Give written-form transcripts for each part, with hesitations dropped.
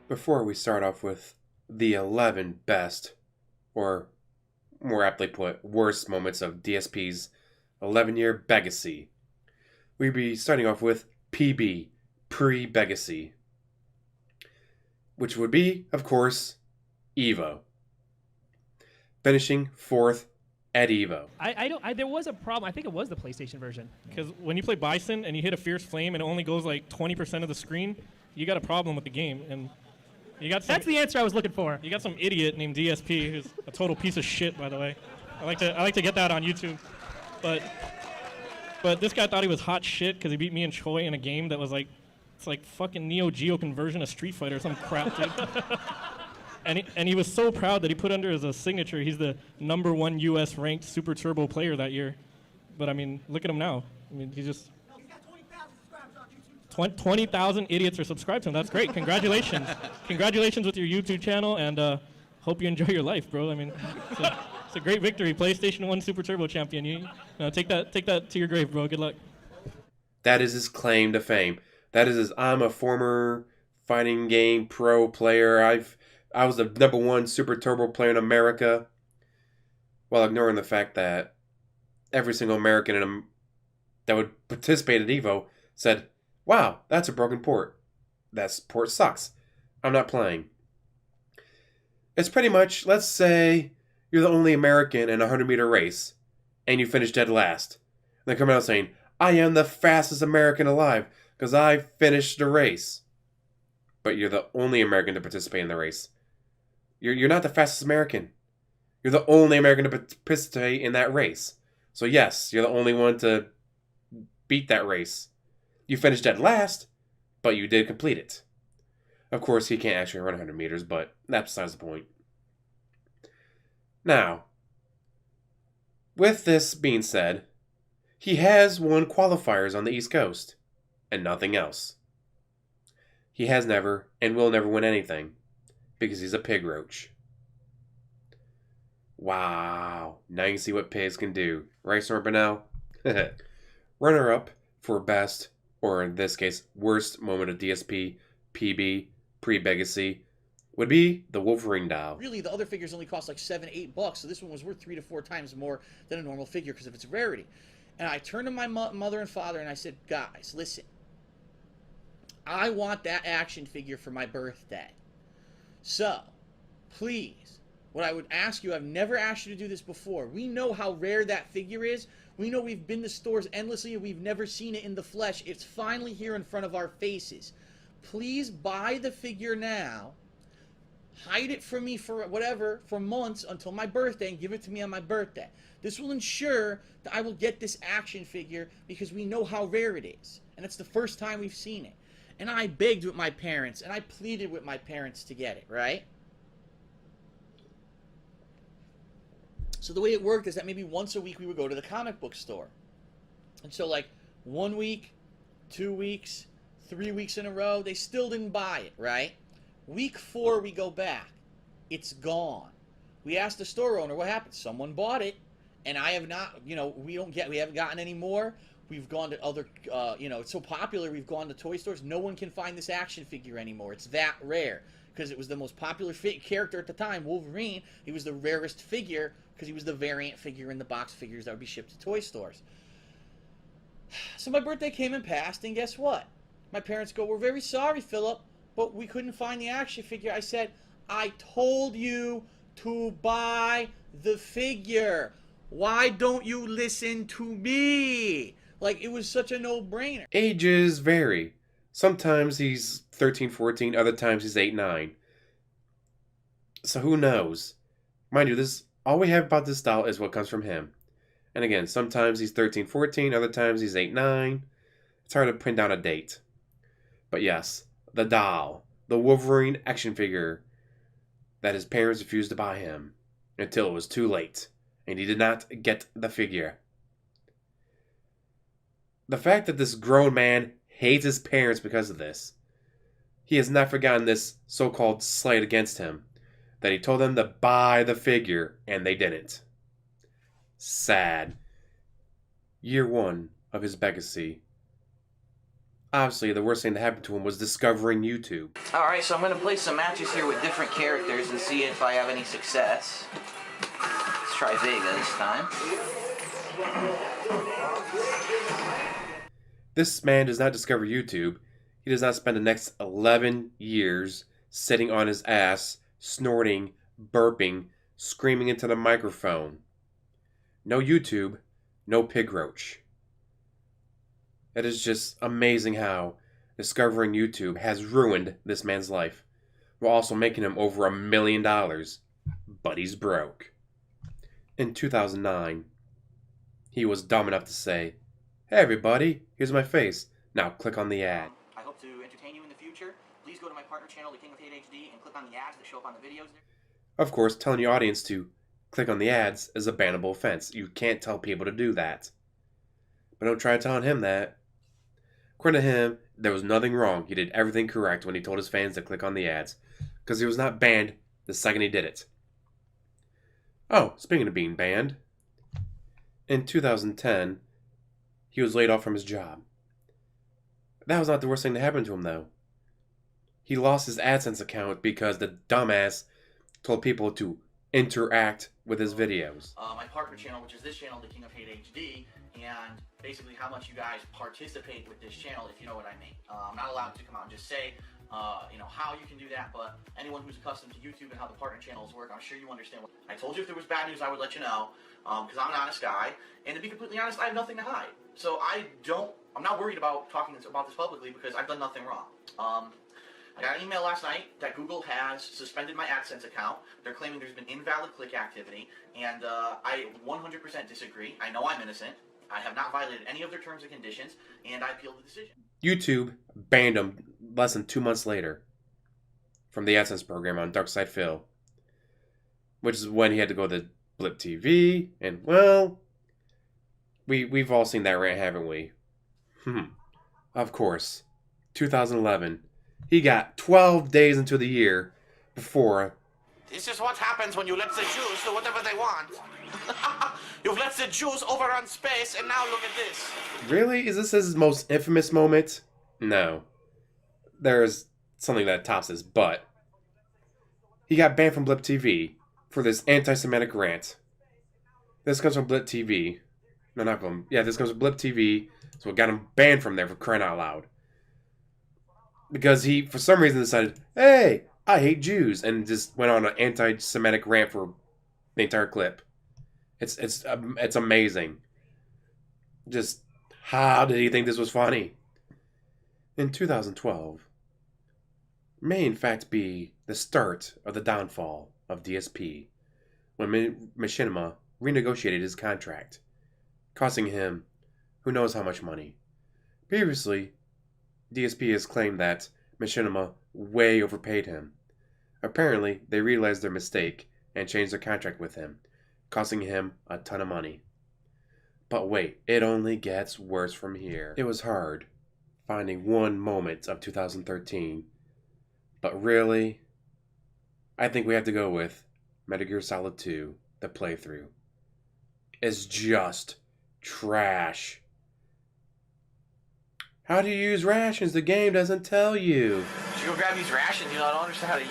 Before we start off with the 11 best, or more aptly put, worst moments of DSP's 11-year Beggacy, we'd be starting off with PB, pre-Beggacy, which would be, of course, Evo, finishing fourth at Evo. There was a problem. I think it was the PlayStation version. Because when you play Bison and you hit a fierce flame and it only goes like 20% of the screen, you got a problem with the game. And That's the answer I was looking for. You got some idiot named DSP who's a total piece of shit, by the way. I like to get that on YouTube. But this guy thought he was hot shit because he beat me and Choi in a game that was like, it's like fucking Neo Geo conversion of Street Fighter or some crap, dude. And he was so proud that he put under as a signature, he's the #1 U.S. ranked Super Turbo player that year. But I mean, look at him now. I mean, he's just... 20,000 idiots are subscribed to him. That's great. Congratulations. Congratulations with your YouTube channel, and hope you enjoy your life, bro. I mean, it's a great victory. PlayStation 1 Super Turbo champion. You take that to your grave, bro. Good luck. That is his claim to fame. That is his, I'm a former fighting game pro player. I was the #1 Super Turbo player in America, while ignoring the fact that every single American that would participate at Evo said, wow, that's a broken port. That port sucks. I'm not playing. It's pretty much, let's say you're the only American in a 100-meter race, and you finish dead last. And they come out saying, I am the fastest American alive, because I finished the race. But you're the only American to participate in the race. You're not the fastest American. You're the only American to participate in that race. So yes, you're the only one to beat that race. You finished dead last, but you did complete it. Of course, he can't actually run 100 meters, but that's besides the point. Now, with this being said, he has won qualifiers on the East Coast, and nothing else. He has never, and will never win anything, because he's a pig roach. Wow, now you can see what pigs can do. Right, Storm Bernal? Runner-up for best, or in this case, worst moment of DSP, PB, pre-Beggacy, would be the Wolverine doll. Really, the other figures only cost like $7-8, so this one was worth 3 to 4 times more than a normal figure because of its rarity. And I turned to my mother and father and I said, guys, listen, I want that action figure for my birthday. So, please, what I would ask you, I've never asked you to do this before. We know how rare that figure is. We know we've been to stores endlessly and we've never seen it in the flesh. It's finally here in front of our faces. Please buy the figure now. Hide it from me for whatever, for months until my birthday, and give it to me on my birthday. This will ensure that I will get this action figure because we know how rare it is. And it's the first time we've seen it. And I begged with my parents, and I pleaded with my parents to get it, right? So the way it worked is that maybe once a week we would go to the comic book store. And so like 1 week, 2 weeks, 3 weeks in a row, they still didn't buy it, right? Week 4 we go back. It's gone. We asked the store owner what happened. Someone bought it, and I have not, we haven't gotten any more. We've gone to other, it's so popular, we've gone to toy stores. No one can find this action figure anymore. It's that rare because it was the most popular character at the time, Wolverine. He was the rarest figure because he was the variant figure in the box figures that would be shipped to toy stores. So my birthday came and passed, and guess what? My parents go, we're very sorry, Philip, but we couldn't find the action figure. I said, I told you to buy the figure. Why don't you listen to me? Like, it was such a no-brainer. Ages vary. Sometimes he's 13, 14, other times he's 8, 9. So who knows? Mind you, all we have about this doll is what comes from him. And again, sometimes he's 13, 14, other times he's 8, 9. It's hard to pin down a date. But yes, the doll, the Wolverine action figure that his parents refused to buy him until it was too late, and he did not get the figure. The fact that this grown man hates his parents because of this, he has not forgotten this so-called slight against him, that he told them to buy the figure, and they didn't. Sad. Year 1 of his Beggacy. Obviously, the worst thing that happened to him was discovering YouTube. Alright, so I'm going to play some matches here with different characters and see if I have any success. Let's try Vega this time. This man does not discover YouTube. He does not spend the next 11 years sitting on his ass, snorting, burping, screaming into the microphone. No YouTube, no pig roach. It is just amazing how discovering YouTube has ruined this man's life, while also making him over $1 million. But he's broke. In 2009, he was dumb enough to say, "Hey everybody, here's my face. Now click on the ad." I hope to entertain you in the future. Please go to my partner channel, The King of Hate HD, and click on the ads that show up on the videos there. Of course, telling your audience to click on the ads is a bannable offense. You can't tell people to do that. But don't try telling him that. According to him, there was nothing wrong. He did everything correct when he told his fans to click on the ads, because he was not banned the second he did it. Oh, speaking of being banned, in 2010, he was laid off from his job. That was not the worst thing that happened to him, though. He lost his AdSense account because the dumbass told people to interact with his videos. My partner channel, which is this channel, The King of Hate HD, and basically how much you guys participate with this channel, if you know what I mean. I'm not allowed to come out and just say, how you can do that, but anyone who's accustomed to YouTube and how the partner channels work, I'm sure you understand. I told you if there was bad news, I would let you know, because I'm an honest guy, and to be completely honest, I have nothing to hide. So I'm not worried about talking about this publicly because I've done nothing wrong. I got an email last night that Google has suspended my AdSense account. They're claiming there's been invalid click activity, and I 100% disagree. I know I'm innocent. I have not violated any of their terms and conditions, and I appealed the decision. YouTube banned him less than 2 months later from the AdSense program on Dark Side Phil, which is when he had to go to Blip TV, and well, we've all seen that rant, haven't we? Of course, 2011. He got 12 days into the year before. This is what happens when you let the Jews do whatever they want. You've let the Jews overrun space, and now look at this. Really? Is this his most infamous moment? No. There's something that tops this, but he got banned from Blip TV for this anti-Semitic rant. This comes from Blip TV. No, not from. Yeah, this comes from Blip TV. So it got him banned from there for crying out loud. Because he, for some reason, decided, hey, I hate Jews, and just went on an anti-Semitic rant for the entire clip. It's amazing. Just, how did he think this was funny? In 2012, may in fact be the start of the downfall of DSP, when Machinima renegotiated his contract, costing him who knows how much money. Previously, DSP has claimed that Machinima way overpaid him. Apparently, they realized their mistake and changed their contract with him, costing him a ton of money. But wait, it only gets worse from here. It was hard finding one moment of 2013, but really, I think we have to go with Metal Gear Solid 2, the playthrough. It's just trash. How do you use rations? The game doesn't tell you. Should go grab these rations. I don't understand how to eat.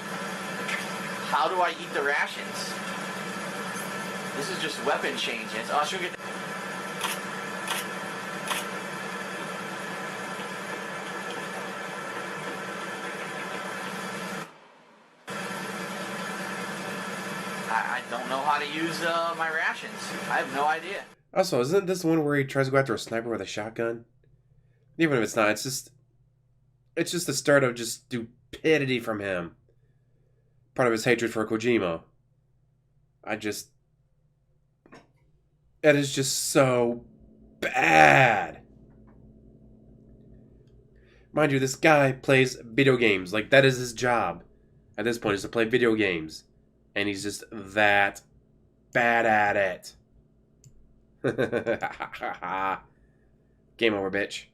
How do I eat the rations? This is just weapon changes. Oh, should we get. I don't know how to use my rations. I have no idea. Also, isn't this the one where he tries to go after a sniper with a shotgun? Even if it's not, it's just the start of just stupidity from him. Part of his hatred for Kojima. It is just so bad. Mind you, this guy plays video games. Like, that is his job at this point, is to play video games. And he's just that bad at it. Game over, bitch.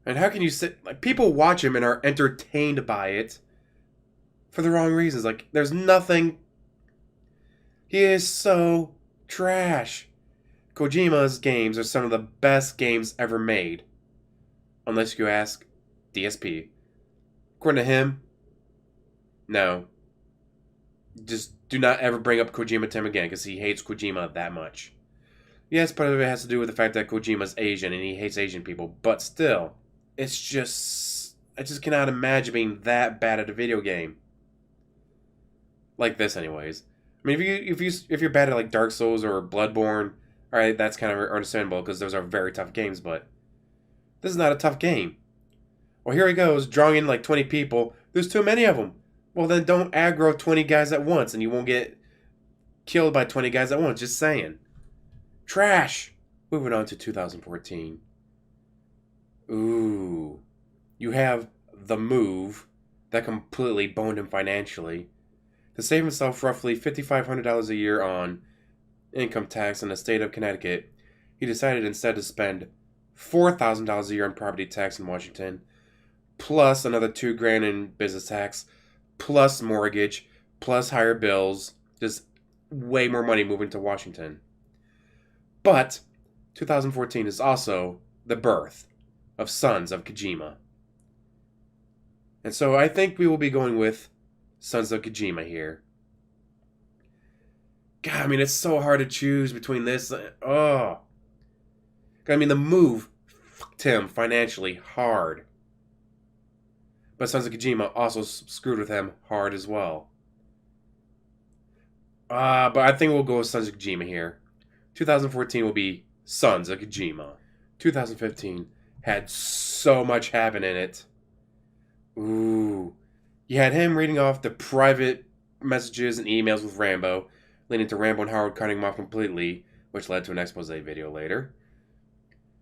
And how can you sit... Like, people watch him and are entertained by it for the wrong reasons. Like, there's nothing... He is so trash. Kojima's games are some of the best games ever made. unless you ask DSP. According to him, no. Just do not ever bring up Kojima to him again, because he hates Kojima that much. Yes, part of it has to do with the fact that Kojima's Asian and he hates Asian people, but still, it's just, I just cannot imagine being that bad at a video game. Like this, anyways. I mean, if you're bad at like Dark Souls or Bloodborne, all right, that's kind of understandable because those are very tough games. But this is not a tough game. Well, here he goes, drawing in like 20 people. There's too many of them. Well, then don't aggro 20 guys at once, and you won't get killed by 20 guys at once. Just saying. Trash. Moving on to 2014. Ooh, you have The Move that completely boned him financially. To save himself roughly $5,500 a year on income tax in the state of Connecticut, he decided instead to spend $4,000 a year on property tax in Washington, plus another $2,000 in business tax, plus mortgage, plus higher bills, just way more money moving to Washington. But 2014 is also the birth of Sons of Kojima. And so I think we will be going with Sons of Kojima here. God, I mean, it's so hard to choose between this. Oh. I mean, The Move fucked him financially hard. But Sons of Kojima also screwed with him hard as well. But I think we'll go with Sons of Kojima here. 2014 will be Sons of Kojima. 2015 had so much happen in it. Ooh. You had him reading off the private messages and emails with Rambo, leading to Rambo and Howard cutting him off completely, which led to an expose video later.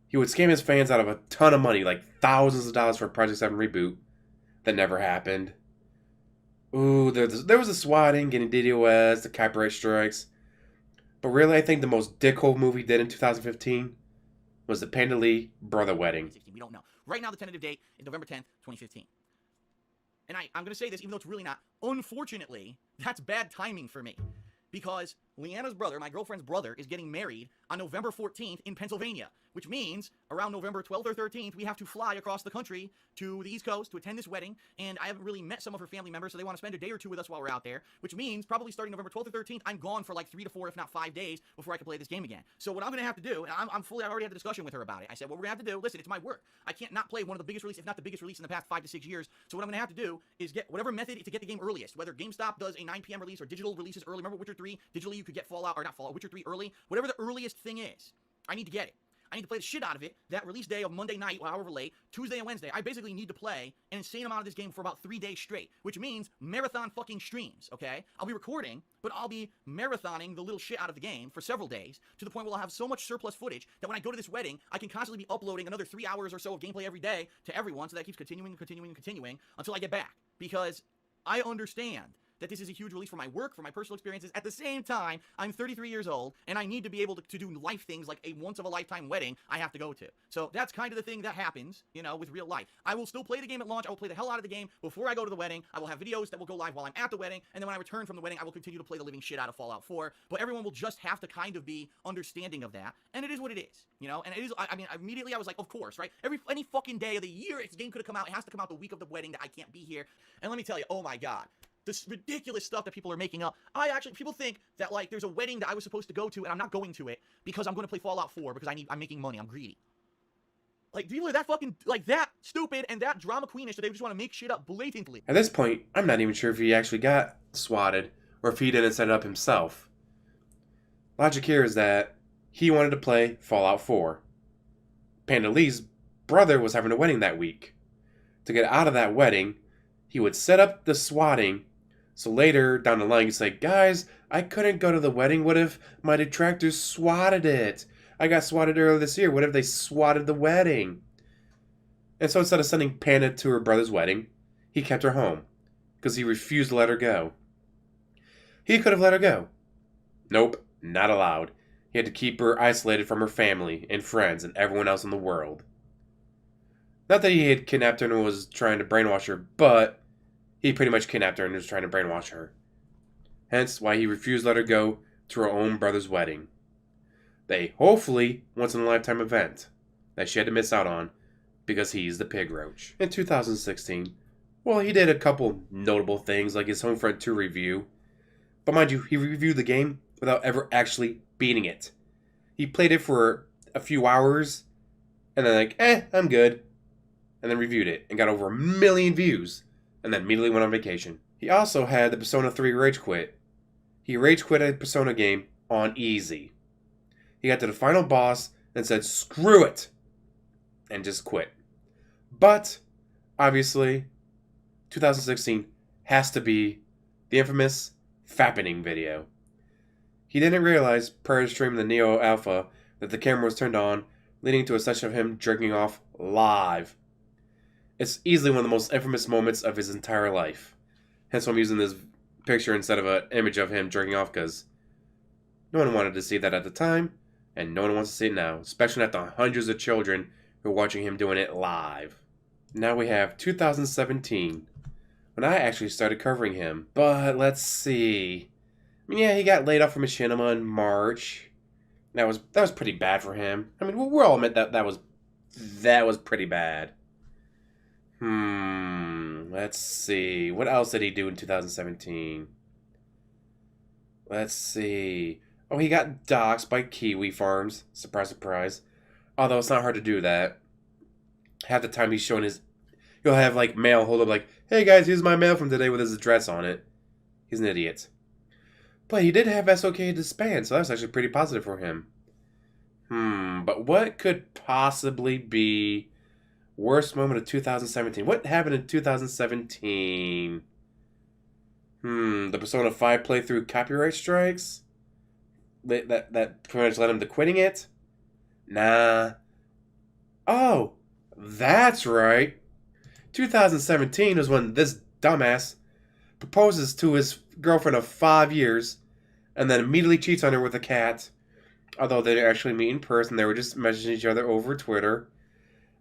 He would scam his fans out of a ton of money, like thousands of dollars for a Project 7 reboot that never happened. Ooh, there was a swatting, getting DDoS, the copyright strikes. But really, I think the most dickhole movie did in 2015 was the Panda Lee brother wedding. We don't know. Right now, the tentative date is November 10th, 2015. And I'm going to say this, even though it's really not. Unfortunately, that's bad timing for me. Because Leanna's brother, my girlfriend's brother, is getting married on November 14th in Pennsylvania, which means around November 12th or 13th, we have to fly across the country to the East Coast to attend this wedding, and I haven't really met some of her family members, so they want to spend a day or two with us while we're out there, which means probably starting November 12th or 13th, I'm gone for like 3 to 4, if not 5 days before I can play this game again. So what I'm going to have to do, and I already had a discussion with her about it. I said, what we're going to have to do, listen, it's my work. I can't not play one of the biggest releases, if not the biggest release in the past 5 to 6 years. So what I'm going to have to do is get whatever method to get the game earliest, whether GameStop does a 9 p.m. release or digital releases early. Remember Witcher 3? Digitally, you could get Witcher 3 early. Whatever the earliest thing is, I need to get it. I need to play the shit out of it that release day of Monday night, or however late, Tuesday and Wednesday. I basically need to play an insane amount of this game for about 3 days straight, which means marathon fucking streams, okay? I'll be recording, but I'll be marathoning the little shit out of the game for several days, to the point where I'll have so much surplus footage that when I go to this wedding, I can constantly be uploading another 3 hours or so of gameplay every day to everyone, so that keeps continuing until I get back. Because I understand that this is a huge release for my work, for my personal experiences. At the same time, I'm 33 years old, and I need to be able to do life things like a once-of-a-lifetime wedding I have to go to. So that's kind of the thing that happens, you know, with real life. I will still play the game at launch. I will play the hell out of the game before I go to the wedding. I will have videos that will go live while I'm at the wedding, and then when I return from the wedding, I will continue to play the living shit out of Fallout 4. But everyone will just have to kind of be understanding of that, and it is what it is, you know? And it is, I mean, immediately I was like, of course, right? Any fucking day of the year, if the game could have come out, it has to come out the week of the wedding that I can't be here. And let me tell you, oh my god. This ridiculous stuff that people are making up. People think that, like, there's a wedding that I was supposed to go to, and I'm not going to it because I'm going to play Fallout 4 because I'm making money. I'm greedy. Like, people are that fucking, like, that stupid and that drama queenish that they just want to make shit up blatantly. At this point, I'm not even sure if he actually got swatted or if he didn't set it up himself. Logic here is that he wanted to play Fallout 4. Panda Lee's brother was having a wedding that week. To get out of that wedding, he would set up the swatting. So later down the line, he'd say, guys, I couldn't go to the wedding. What if my detractors swatted it? I got swatted earlier this year. What if they swatted the wedding? And so instead of sending Panda to her brother's wedding, he kept her home because he refused to let her go. He could have let her go. Nope, not allowed. He had to keep her isolated from her family and friends and everyone else in the world. Not that he had kidnapped her and was trying to brainwash her, but he pretty much kidnapped her and was trying to brainwash her. Hence why he refused to let her go to her own brother's wedding. The hopefully once-in-a-lifetime event that she had to miss out on because he's the Pig Roach. In 2016, well, he did a couple notable things like his Homefront 2 review. But mind you, he reviewed the game without ever actually beating it. He played it for a few hours, and then I'm good. And then reviewed it, and got over 1 million views, and then immediately went on vacation. He also had the Persona 3 Rage Quit. He rage quit a Persona game on easy. He got to the final boss and said, screw it, and just quit. But, obviously, 2016 has to be the infamous fappening video. He didn't realize prior to streaming the Neo Alpha that the camera was turned on, leading to a session of him jerking off live. It's easily one of the most infamous moments of his entire life. Hence why I'm using this picture instead of an image of him jerking off, because no one wanted to see that at the time, and no one wants to see it now, especially not the hundreds of children who are watching him doing it live. Now we have 2017, when I actually started covering him. But let's see. I mean, yeah, he got laid off from Machinima in March. That was pretty bad for him. I mean, we'll all admit that was pretty bad. Let's see. What else did he do in 2017? Let's see. Oh, he got doxxed by Kiwi Farms. Surprise, surprise. Although it's not hard to do that. Half the time he's showing he'll have like mail hold up like, hey guys, here's my mail from today with his address on it. He's an idiot. But he did have SOK disband, so that's actually pretty positive for him. But what could possibly be worst moment of 2017? What happened in 2017? The Persona 5 playthrough copyright strikes? That pretty much led him to quitting it? Nah. Oh, that's right. 2017 was when this dumbass proposes to his girlfriend of 5 years and then immediately cheats on her with a cat. Although they didn't actually meet in person, they were just messaging each other over Twitter.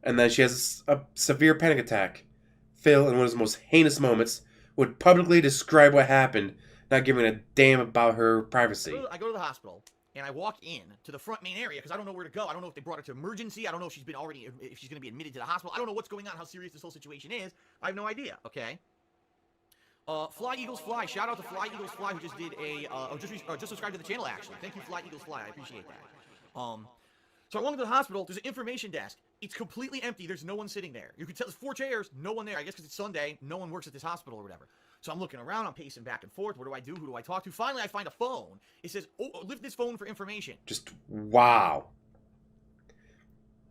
And then she has a severe panic attack. Phil, in one of his most heinous moments, would publicly describe what happened, not giving a damn about her privacy. I go to the hospital, and I walk in to the front main area because I don't know where to go. I don't know if they brought her to emergency. I don't know if she's going to be admitted to the hospital. I don't know what's going on, how serious this whole situation is. I have no idea, okay? Fly Eagles Fly. Shout out to Fly Eagles Fly, who just did just subscribed to the channel, actually. Thank you, Fly Eagles Fly. I appreciate that. So I walk into the hospital. There's an information desk. It's completely empty. There's no one sitting there. You can tell there's 4 chairs, no one there. I guess because it's Sunday, no one works at this hospital or whatever. So I'm looking around. I'm pacing back and forth. What do I do? Who do I talk to? Finally, I find a phone. It says, "Oh, lift this phone for information." Just wow.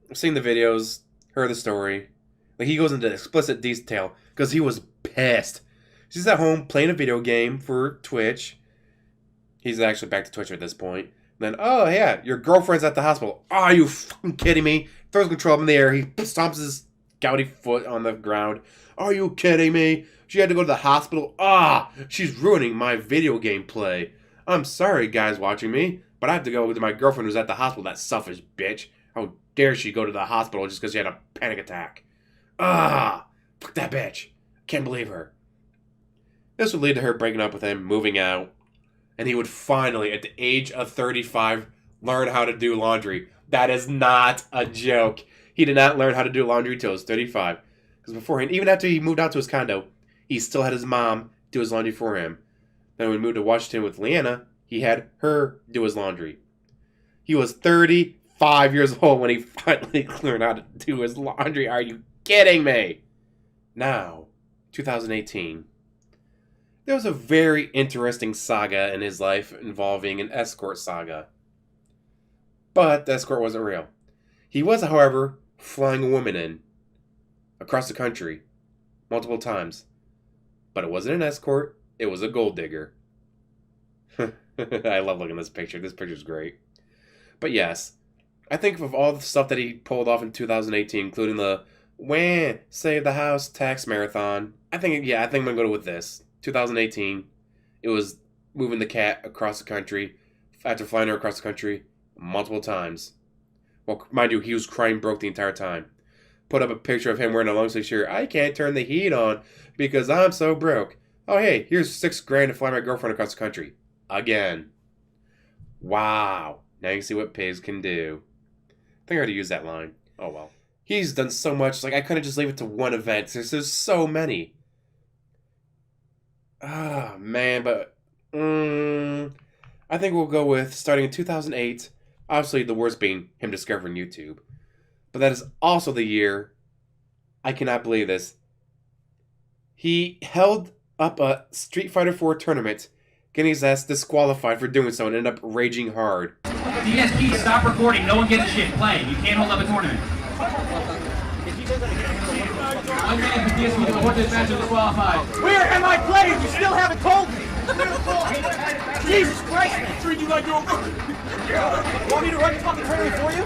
I've seen the videos, heard the story. Like, he goes into explicit detail because he was pissed. He's at home playing a video game for Twitch. He's actually back to Twitch at this point. And then, oh yeah, your girlfriend's at the hospital. Oh, are you fucking kidding me? Throws control up in the air. He stomps his gouty foot on the ground. Are you kidding me? She had to go to the hospital. She's ruining my video game play. I'm sorry, guys watching me, but I have to go to my girlfriend who's at the hospital, that selfish bitch. How dare she go to the hospital just because she had a panic attack. Fuck that bitch. Can't believe her. This would lead to her breaking up with him, moving out, and he would finally, at the age of 35, learn how to do laundry. That is not a joke. He did not learn how to do laundry until he was 35. Because beforehand, even after he moved out to his condo, he still had his mom do his laundry for him. Then when he moved to Washington with Leanna, he had her do his laundry. He was 35 years old when he finally learned how to do his laundry. Are you kidding me? Now, 2018. There was a very interesting saga in his life involving an escort saga. But the escort wasn't real. He was, however, flying a woman in across the country multiple times. But it wasn't an escort, it was a gold digger. I love looking at this picture. This picture's great. But yes, I think of all the stuff that he pulled off in 2018, including the Save the House tax marathon. I think I'm going to go with this. 2018, it was moving the cat across the country after flying her across the country multiple times. Well, mind you, he was crying broke the entire time. Put up a picture of him wearing a long sleeve shirt. I can't turn the heat on because I'm so broke. Oh, hey, here's $6,000 to fly my girlfriend across the country. Again. Wow. Now you can see what pigs can do. I think I already used that line. Oh, well. He's done so much. Like, I couldn't just leave it to one event. There's so many. Ah, man, but I think we'll go with starting in 2008. Obviously, the worst being him discovering YouTube. But that is also the year, I cannot believe this, he held up a Street Fighter 4 tournament, getting his ass disqualified for doing so and ended up raging hard. DSP, stop recording. No one gives a shit. Play. You can't hold up a tournament. One man for DSP to report this match is disqualified. Where am I playing? You still haven't told me. Jesus Christ, man. Treat you like you're Want me to run the fucking tournament for you?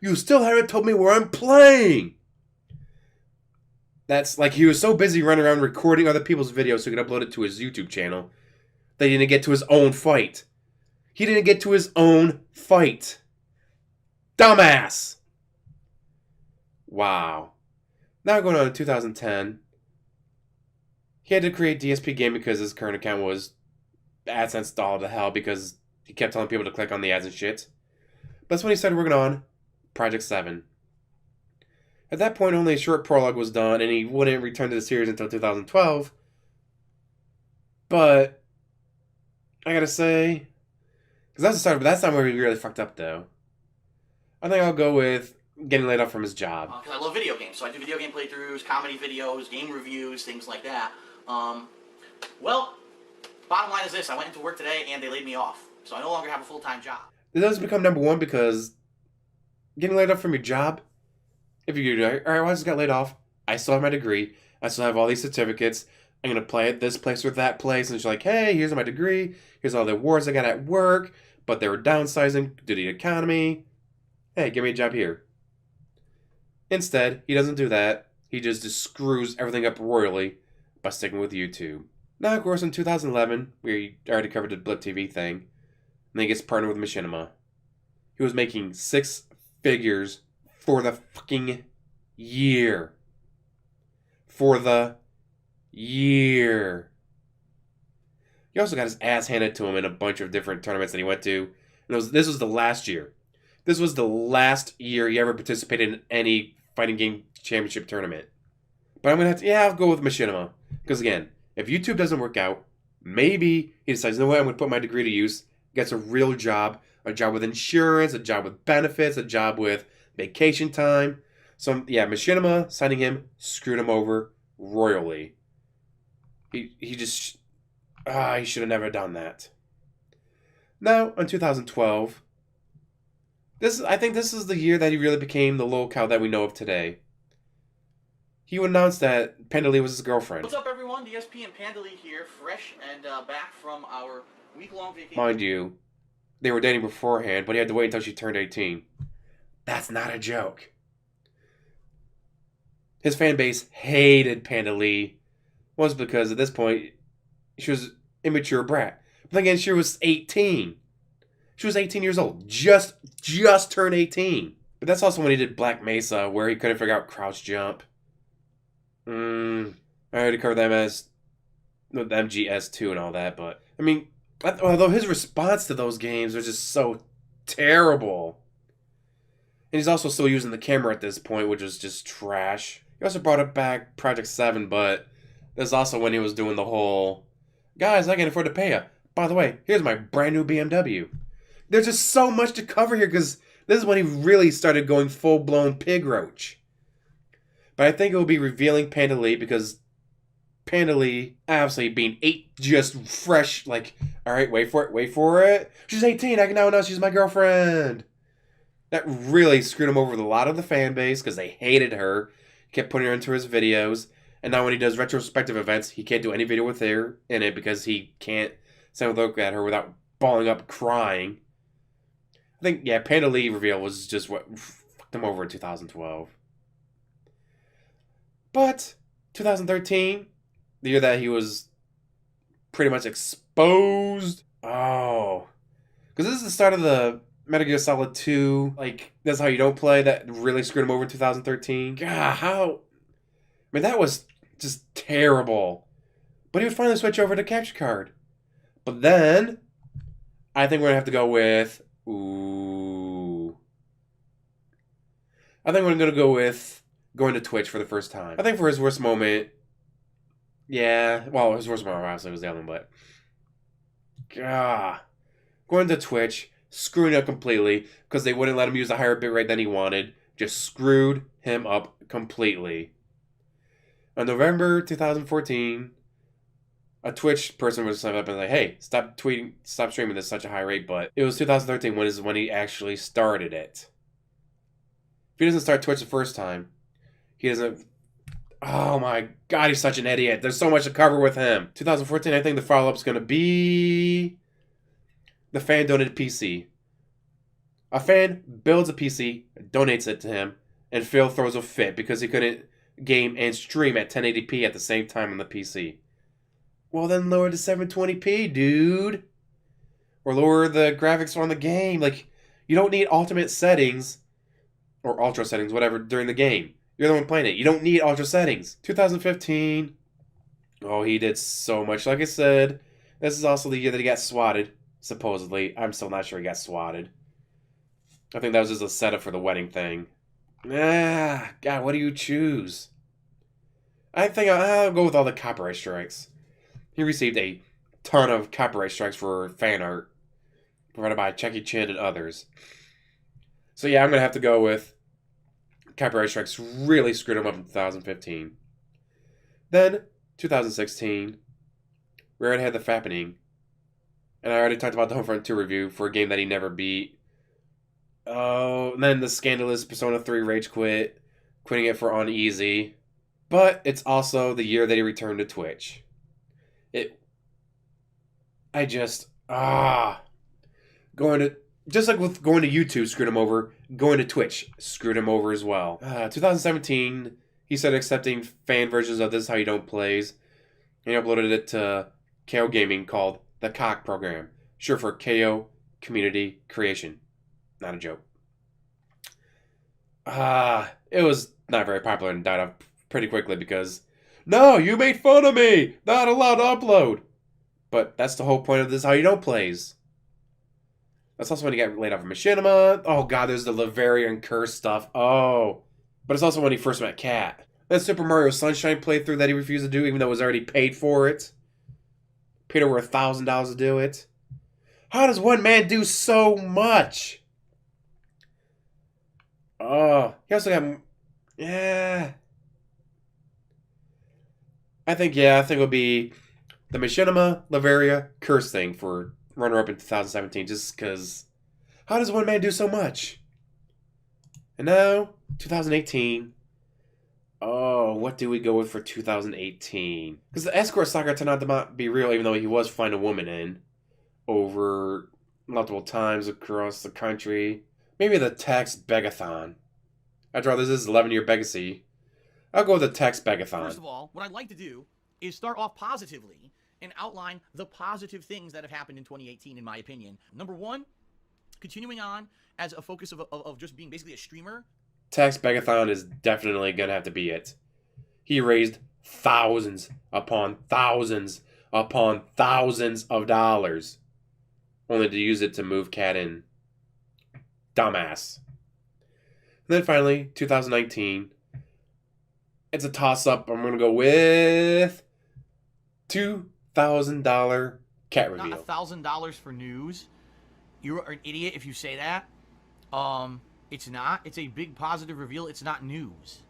You still haven't told me where I'm playing! That's like he was so busy running around recording other people's videos so he could upload it to his YouTube channel that he didn't get to his own fight. He didn't get to his own fight. Dumbass! Wow. Now going on to 2010. He had to create DSP game because his current account was AdSense stalled to hell because he kept telling people to click on the ads and shit. But that's when he started working on Project 7. At that point, only a short prologue was done, and he wouldn't return to the series until 2012. But I gotta say, because that's the start, but that's not where he really fucked up, though. I think I'll go with getting laid off from his job. Because I love video games, so I do video game playthroughs, comedy videos, game reviews, things like that. Well, bottom line is this: I went into work today and they laid me off, so I no longer have a full-time job. It does become number one because getting laid off from your job, if you're like, alright, well, I just got laid off, I still have my degree, I still have all these certificates, I'm going to play at this place or that place, and she's like, hey, here's my degree, here's all the awards I got at work, but they were downsizing due to the economy, hey, give me a job here. Instead, he doesn't do that, he just screws everything up royally by sticking with YouTube. Now, of course, in 2011, we already covered the Blip TV thing, and then he gets partnered with Machinima. He was making 6 figures for the fucking year. For the year. He also got his ass handed to him in a bunch of different tournaments that he went to. And this was the last year. This was the last year he ever participated in any fighting game championship tournament. But I'm going to have to, I'll go with Machinima. Because again, if YouTube doesn't work out, maybe he decides, you know what, I'm going to put my degree to use, gets a real job, a job with insurance, a job with benefits, a job with vacation time. So, yeah, Machinima signing him screwed him over royally. He just, he should have never done that. Now, in 2012, I think this is the year that he really became the lolcow that we know of today. He announced that Panda Lee was his girlfriend. What's up, everyone? DSP and Panda Lee here, fresh and back from our week-long vacation. Mind you, they were dating beforehand, but he had to wait until she turned 18. That's not a joke. His fan base hated Panda Lee. Was because at this point, she was an immature brat. But again, she was 18. She was 18 years old. Just turned 18. But that's also when he did Black Mesa, where he couldn't figure out crouch jump. I already covered them as the MGS2 and all that, but I mean, although his response to those games was just so terrible. And he's also still using the camera at this point, which was just trash. He also brought it back Project 7, but that's also when he was doing the whole, guys, I can afford to pay you. By the way, here's my brand new BMW. There's just so much to cover here because this is when he really started going full-blown pig roach. But I think it will be revealing Panda Lee because Panda Lee, obviously being 8, just fresh, like, alright, wait for it. She's 18, I can now announce she's my girlfriend. That really screwed him over with a lot of the fan base because they hated her. He kept putting her into his videos. And now when he does retrospective events, he can't do any video with her in it because he can't stand look at her without balling up crying. I think, yeah, Panda Lee reveal was just what fucked him over in 2012. But 2013, the year that he was pretty much exposed. Oh. Because this is the start of the Metal Gear Solid 2. Like, that's how you don't play. That really screwed him over in 2013. God, how... I mean, that was just terrible. But he would finally switch over to Capture Card. But then, I think we're gonna have to go with ooh. I think we're gonna go with going to Twitch for the first time. I think for his worst moment, yeah. Well, his worst moment obviously was the other one, but going to Twitch, screwing up completely because they wouldn't let him use a higher bitrate than he wanted. Just screwed him up completely. On November 2014, a Twitch person was up and like, "Hey, stop streaming this at such a high rate." But it was 2013 when he actually started it. If he doesn't start Twitch the first time, he doesn't. Oh my God, he's such an idiot. There's so much to cover with him. 2014, I think the follow-up's going to be the fan donated PC. A fan builds a PC, donates it to him, and Phil throws a fit because he couldn't game and stream at 1080p at the same time on the PC. Well, then lower to 720p, dude. Or lower the graphics on the game. Like, you don't need ultimate settings, or ultra settings, whatever, during the game. You're the one playing it. You don't need ultra settings. 2015. Oh, he did so much. Like I said, this is also the year that he got swatted, supposedly. I'm still not sure he got swatted. I think that was just a setup for the wedding thing. God, what do you choose? I think I'll go with all the copyright strikes. He received a ton of copyright strikes for fan art provided by Chucky Chin and others. So yeah, I'm going to have to go with copyright strikes really screwed him up in 2015. Then, 2016, we already had the Fappening. And I already talked about the Homefront 2 review for a game that he never beat. Oh, and then the scandalous Persona 3 Rage Quit, quitting it for Uneasy. But it's also the year that he returned to Twitch. Just like with going to YouTube screwed him over, going to Twitch screwed him over as well. 2017, he started accepting fan versions of This Is How You Don't Plays. And he uploaded it to KO Gaming called The Cock Program. Sure for KO Community Creation. Not a joke. It was not very popular and died off pretty quickly because, no, you made fun of me! Not allowed to upload! But that's the whole point of This Is How You Don't Plays. That's also when he got laid off from Machinima. Oh god, there's the Laverian Curse stuff. Oh. But it's also when he first met Kat. That Super Mario Sunshine playthrough that he refused to do even though it was already paid for it. Paid over $1,000 to do it. How does one man do so much? Oh. He also got... Yeah. I think it'll be the Machinima, Laveria, Curse thing for runner-up in 2017, just because how does one man do so much? And now, 2018. Oh, what do we go with for 2018? Because the escort saga turned out to not be real, even though he was finding a woman in over multiple times across the country. Maybe the text Beggathon. After all, this is 11-year Beggacy. I'll go with the text Beggathon. First of all, what I'd like to do is start off positively and outline the positive things that have happened in 2018, in my opinion. Number one, continuing on as a focus of just being basically a streamer. Text Beggathon is definitely going to have to be it. He raised thousands upon thousands upon thousands of dollars only to use it to move Kat in. Dumbass. And then finally, 2019. It's a toss-up. I'm going to go with $2,000 cat reveal. Not $1,000 for news. You're an idiot if you say that. It's not. It's a big positive reveal. It's not news.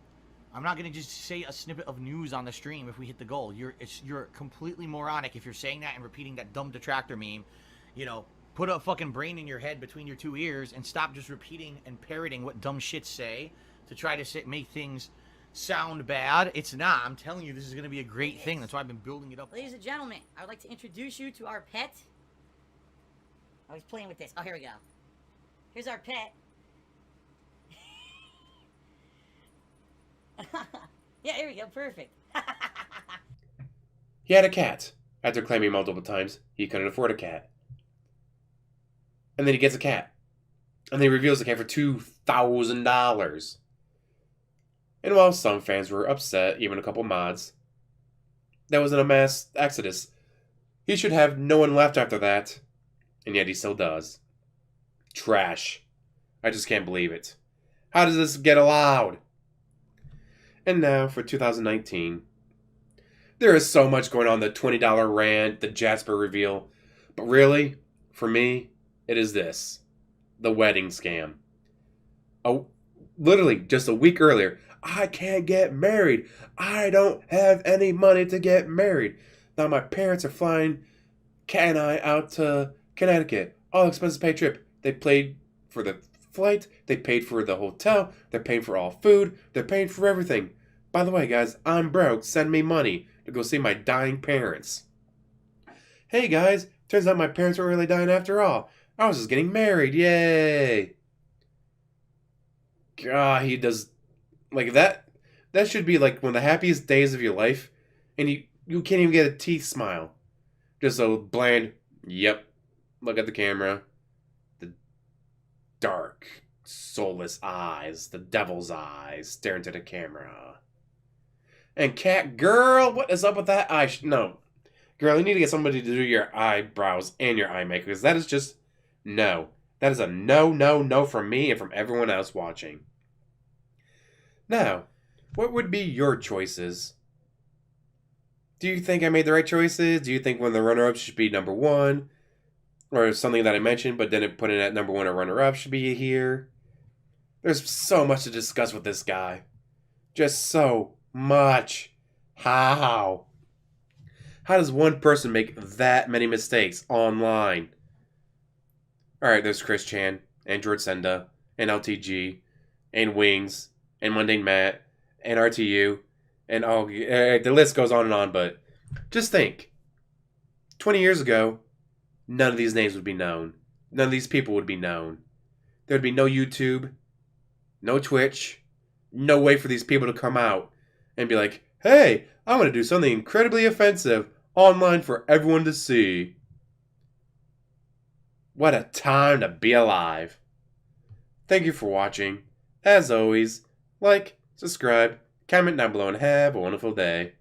I'm not gonna just say a snippet of news on the stream if we hit the goal. You're completely moronic if you're saying that and repeating that dumb detractor meme. You know, put a fucking brain in your head between your two ears and stop just repeating and parroting what dumb shits say to try to make things sound bad. It's not. I'm telling you, this is going to be a great thing. That's why I've been building it up. Ladies and gentlemen, I would like to introduce you to our pet. I was playing with this. Oh, here we go. Here's our pet. Yeah, here we go. Perfect. He had a cat. After claiming multiple times he couldn't afford a cat. And then he gets a cat. And then he reveals the cat for $2,000. And while some fans were upset, even a couple mods, that wasn't a mass exodus. He should have no one left after that. And yet he still does. Trash. I just can't believe it. How does this get allowed? And now for 2019. There is so much going on. The $20 rant, the Jasper reveal. But really, for me, it is this. The wedding scam. Literally, just a week earlier, I can't get married. I don't have any money to get married. Now my parents are flying Kat and I out to Connecticut. All expenses paid trip. They paid for the flight. They paid for the hotel. They're paying for all food. They're paying for everything. By the way, guys, I'm broke. Send me money to go see my dying parents. Hey, guys. Turns out my parents weren't really dying after all. I was just getting married. Yay. God, he does... Like, that should be, like, one of the happiest days of your life. And you can't even get a teeth smile. Just a bland, yep. Look at the camera. The dark, soulless eyes. The devil's eyes staring to the camera. And Kat, girl, what is up with that eye? No. Girl, you need to get somebody to do your eyebrows and your eye makeup. Because that is just... No. That is a no, no, no from me and from everyone else watching. Now, what would be your choices? Do you think I made the right choices? Do you think one of the runner-ups should be number one? Or something that I mentioned but didn't put in at number one or runner-up should be here? There's so much to discuss with this guy. Just so much. How? How does one person make that many mistakes online? Alright, there's Chris Chan, and George Senda, and LTG, and Wings, and Mundane Matt, and RTU, and the list goes on and on, but just think. 20 years ago, none of these names would be known. None of these people would be known. There'd be no YouTube, no Twitch, no way for these people to come out and be like, hey, I'm going to do something incredibly offensive online for everyone to see. What a time to be alive. Thank you for watching. As always, like, subscribe, comment down below, and have a wonderful day.